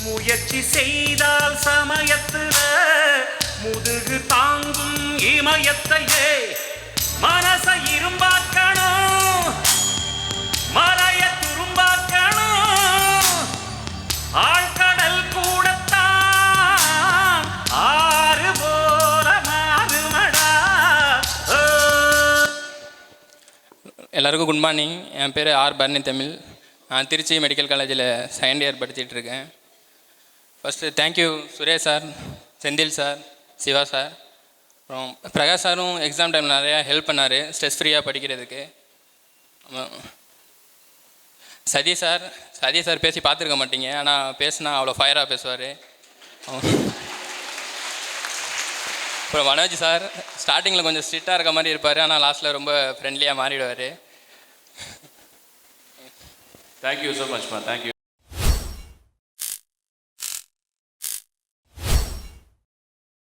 முயற்சி செய்தால் சமயத்துல முதுகு தாங்கும் இமயத்தையே மனச இரும்பாக்கணும், மலைய துரும்பாக்கணும். ஆழ்கடல் கூடத்தான் ஆறு போல மாறுமடா. எல்லாருக்கும் குட் மார்னிங். என் பேர் ஆர் பர்னி தமிழ். நான் திருச்சி மெடிக்கல் காலேஜில் செகண்ட் இயர் படிச்சிட்ருக்கேன். First thank you Suresh sir, Senthil sir, Siva sir, அப்புறம் பிரகாஷ் சாரும் எக்ஸாம் டைம் நிறையா ஹெல்ப் பண்ணார் ஸ்ட்ரெஸ் ஃப்ரீயாக படிக்கிறதுக்கு. சதீஷ் சார் பேசி பார்த்துருக்க மாட்டீங்க, ஆனால் பேசினா அவ்வளோ ஃபயராக பேசுவார். அப்புறம் மனோஜ் சார் ஸ்டார்டிங்கில் கொஞ்சம் ஸ்ட்ரிக்டாக இருக்க மாதிரி இருப்பார், ஆனால் லாஸ்ட்டில் ரொம்ப ஃப்ரெண்ட்லியாக மாறிடுவார். தேங்க்யூ ஸோ மச்மா, தேங்க்யூ.